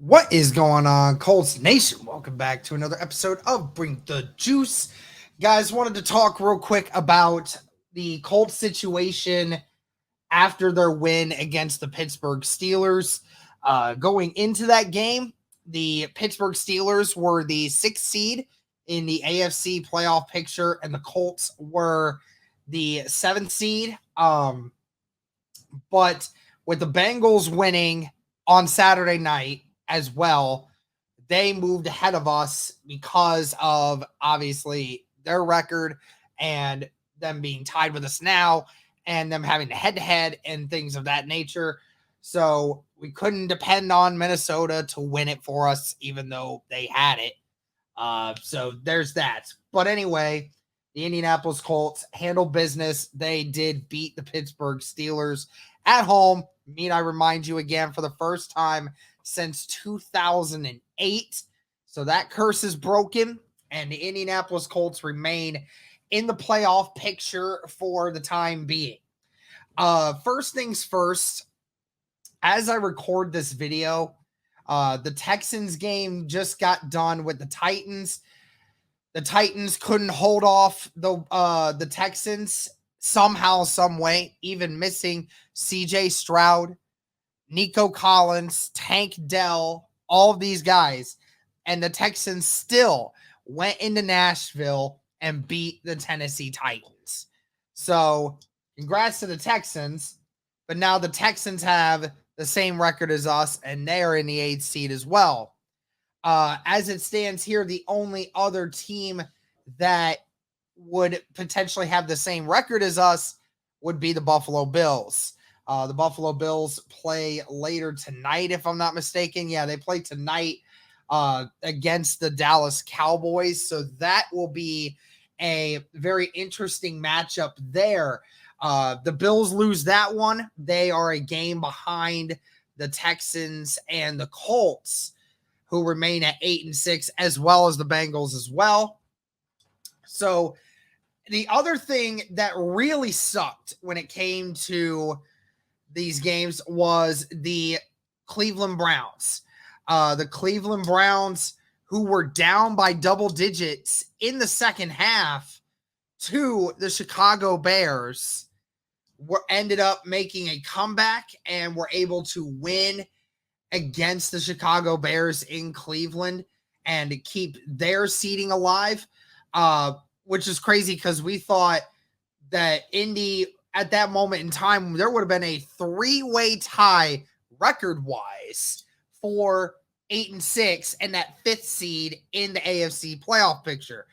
What is going on, Colts Nation? Welcome back to another episode of Bring the Juice. Guys, wanted to talk real quick about the Colts situation after their win against the Pittsburgh Steelers. Going into that game, the Pittsburgh Steelers were the sixth seed in the AFC playoff picture, and the Colts were the seventh seed. But with the Bengals winning on Saturday night as well, they moved ahead of us because of obviously their record and them being tied with us now and them having the head-to-head and things of that nature. So we couldn't depend on Minnesota to win it for us, even though they had it. So there's that. But anyway, the Indianapolis Colts handled business. They did beat the Pittsburgh Steelers at home. I remind you again, for the first time since 2008. So that curse is broken, and the Indianapolis Colts remain in the playoff picture for the time being. First things first, as I record this video, the Texans game just got done with the Titans. The Titans couldn't hold off the Texans somehow, some way, even missing CJ Stroud, Nico Collins, Tank Dell, all of these guys. And the Texans still went into Nashville and beat the Tennessee Titans. So congrats to the Texans. But now the Texans have the same record as us, and they are in the 8th seed as well. As it stands here, the only other team that would potentially have the same record as us would be the Buffalo Bills. The Buffalo Bills play later tonight, if I'm not mistaken. Yeah, they play tonight against the Dallas Cowboys. So that will be a very interesting matchup there. The Bills lose that one. They are a game behind the Texans and the Colts, who remain at 8-6, as well as the Bengals as well. So the other thing that really sucked when it came to these games was the Cleveland Browns. The Cleveland Browns, who were down by double digits in the second half to the Chicago Bears, ended up making a comeback and were able to win against the Chicago Bears in Cleveland and to keep their seeding alive, which is crazy because we thought that Indy, at that moment in time, there would have been a three-way tie record-wise for 8-6 and that 5th seed in the AFC playoff picture.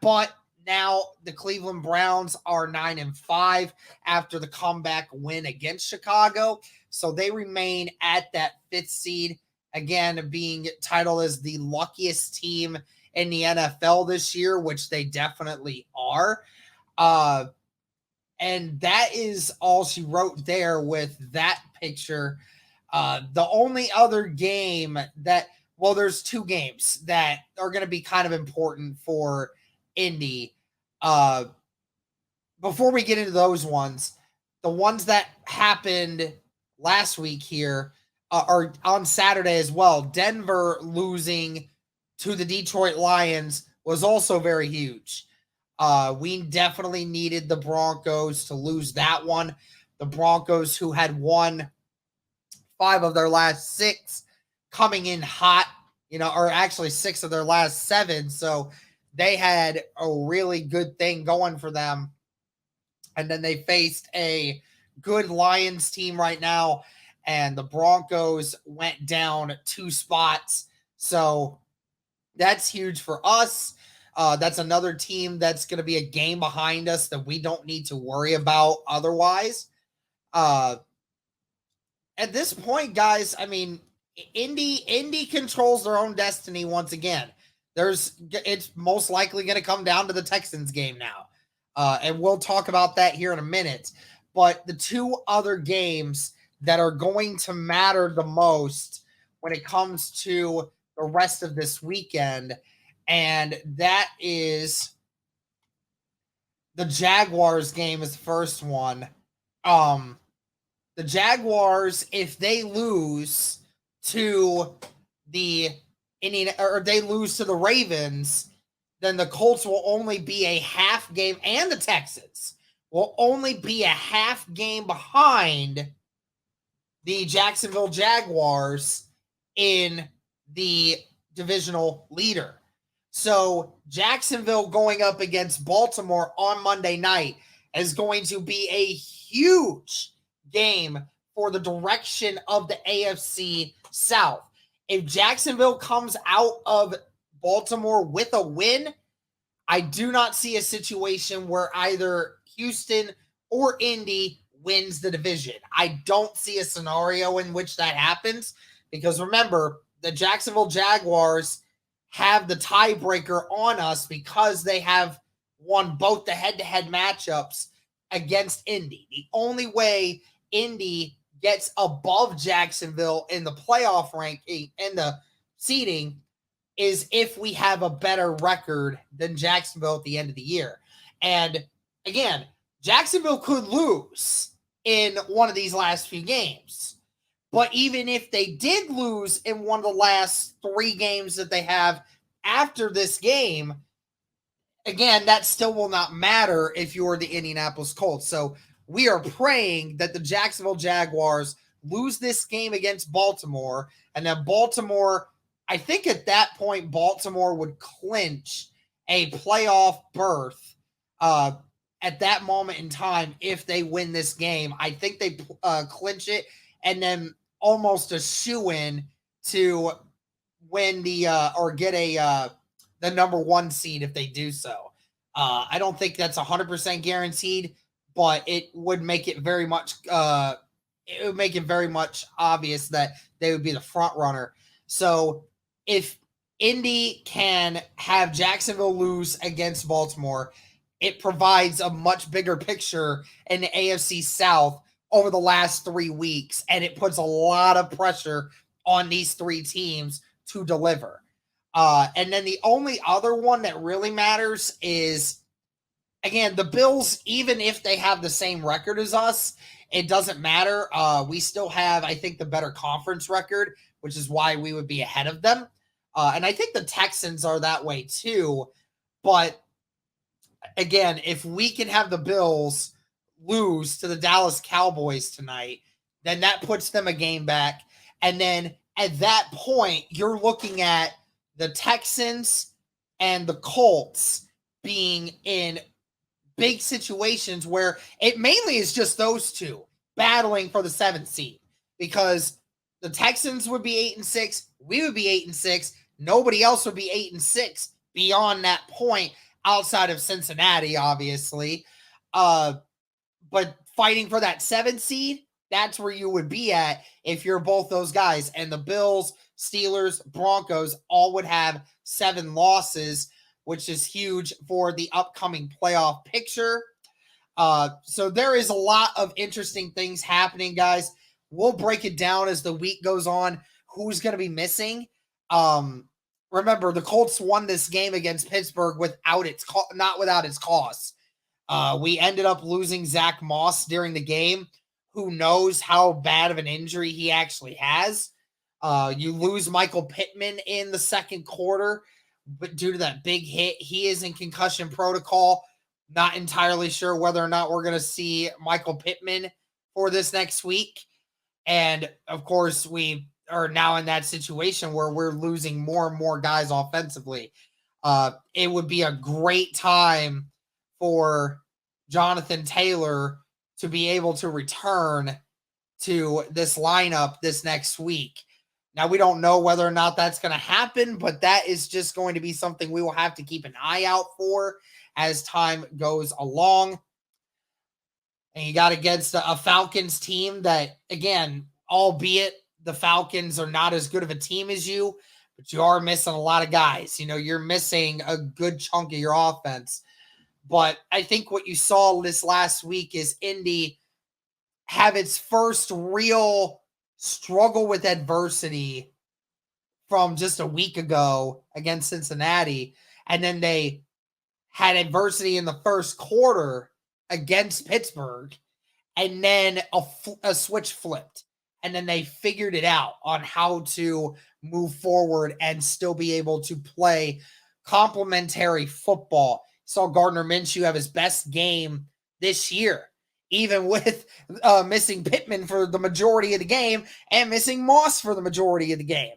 But now the Cleveland Browns are 9-5 after the comeback win against Chicago. So they remain at that 5th seed, again, being titled as the luckiest team in the NFL this year, which they definitely are. And that is all she wrote there with that picture. The only other game there's two games that are going to be kind of important for Indy. Before we get into those ones, the ones that happened last week here are on Saturday as well. Denver losing to the Detroit Lions was also very huge. We definitely needed the Broncos to lose that one. The Broncos, who had won 5 of their last 6, coming in hot, or actually 6 of their last 7. So they had a really good thing going for them. And then they faced a good Lions team right now, and the Broncos went down 2 spots. So that's huge for us. That's another team that's going to be a game behind us that we don't need to worry about otherwise. At this point, guys, I mean, Indy controls their own destiny once again. It's most likely going to come down to the Texans game now. And we'll talk about that here in a minute. But the 2 other games that are going to matter the most when it comes to the rest of this weekend, and that is the Jaguars game is the first one. The Jaguars, if they lose to the they lose to the Ravens, then the Colts will only be a half game, and the Texans will only be a half game behind the Jacksonville Jaguars in the divisional leader. So Jacksonville going up against Baltimore on Monday night is going to be a huge game for the direction of the AFC South. If Jacksonville comes out of Baltimore with a win, I do not see a situation where either Houston or Indy wins the division. I don't see a scenario in which that happens because remember, the Jacksonville Jaguars have the tiebreaker on us because they have won both the head-to-head matchups against Indy. The only way Indy gets above Jacksonville in the playoff ranking and the seeding is if we have a better record than Jacksonville at the end of the year. And again, Jacksonville could lose in one of these last few games. But even if they did lose in one of the last 3 games that they have after this game, again, that still will not matter if you're the Indianapolis Colts. So we are praying that the Jacksonville Jaguars lose this game against Baltimore, and then Baltimore, I think at that point, Baltimore would clinch a playoff berth at that moment in time if they win this game. I think they clinch it and then almost a shoo-in to win the or get the number 1 seed if they do so. I don't think that's 100% guaranteed, but it would make it very much obvious that they would be the front runner. So if Indy can have Jacksonville lose against Baltimore, it provides a much bigger picture in the AFC South over the last 3 weeks, and it puts a lot of pressure on these 3 teams to deliver. And then the only other one that really matters is, again, the Bills, even if they have the same record as us, it doesn't matter. We still have, I think, the better conference record, which is why we would be ahead of them. And I think the Texans are that way too. But again, if we can have the Bills lose to the Dallas Cowboys tonight, then that puts them a game back. And then at that point, you're looking at the Texans and the Colts being in big situations where it mainly is just those two battling for the 7th seed, because the Texans would be 8-6, we would be 8-6, nobody else would be 8-6 beyond that point outside of Cincinnati, obviously. But fighting for that 7th seed, that's where you would be at if you're both those guys. And the Bills, Steelers, Broncos all would have 7 losses, which is huge for the upcoming playoff picture. So there is a lot of interesting things happening, guys. We'll break it down as the week goes on, who's going to be missing. Remember, the Colts won this game against Pittsburgh not without its costs. We ended up losing Zach Moss during the game. Who knows how bad of an injury he actually has? You lose Michael Pittman in the second quarter, but due to that big hit, he is in concussion protocol. Not entirely sure whether or not we're going to see Michael Pittman for this next week. And of course, we are now in that situation where we're losing more and more guys offensively. It would be a great time for Jonathan Taylor to be able to return to this lineup this next week. Now, we don't know whether or not that's going to happen, but that is just going to be something we will have to keep an eye out for as time goes along. And you got against a Falcons team that, again, albeit the Falcons are not as good of a team as you, but you are missing a lot of guys. You know, you're missing a good chunk of your offense. But I think what you saw this last week is Indy have its first real struggle with adversity from just a week ago against Cincinnati. And then they had adversity in the first quarter against Pittsburgh. And then a switch flipped. and then they figured it out on how to move forward and still be able to play complementary football. Saw Gardner Minshew have his best game this year, even with missing Pittman for the majority of the game and missing Moss for the majority of the game.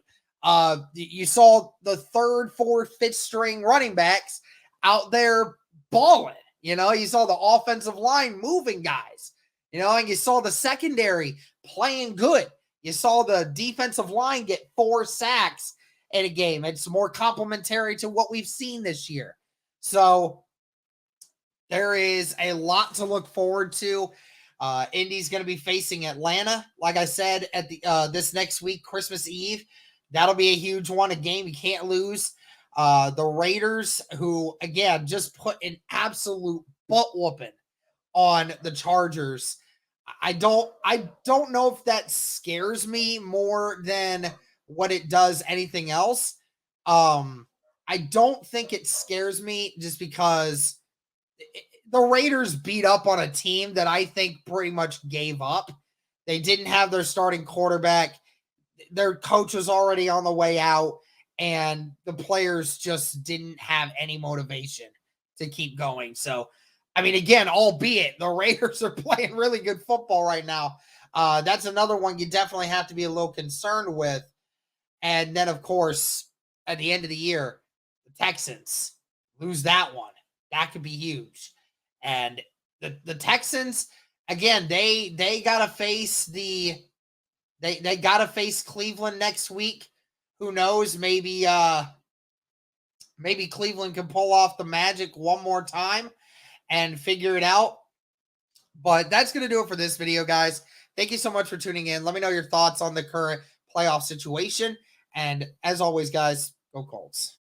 You saw the third, fourth, fifth string running backs out there balling. You know, you saw the offensive line moving guys, you know, and you saw the secondary playing good. You saw the defensive line get 4 sacks in a game. It's more complementary to what we've seen this year. So there is a lot to look forward to. Indy's going to be facing Atlanta, like I said, at the this next week, Christmas Eve. That'll be a huge one, a game you can't lose. The Raiders, who again just put an absolute butt whooping on the Chargers. I don't know if that scares me more than what it does anything else. I don't think it scares me just because the Raiders beat up on a team that I think pretty much gave up. They didn't have their starting quarterback. Their coach was already on the way out, and the players just didn't have any motivation to keep going. So, I mean, again, albeit the Raiders are playing really good football right now. That's another one you definitely have to be a little concerned with. And then, of course, at the end of the year, the Texans lose that one. That could be huge. And the Texans, again, they gotta face they gotta face Cleveland next week. Who knows? Maybe Cleveland can pull off the magic one more time and figure it out. But that's gonna do it for this video, guys. Thank you so much for tuning in. Let me know your thoughts on the current playoff situation. And as always, guys, go Colts.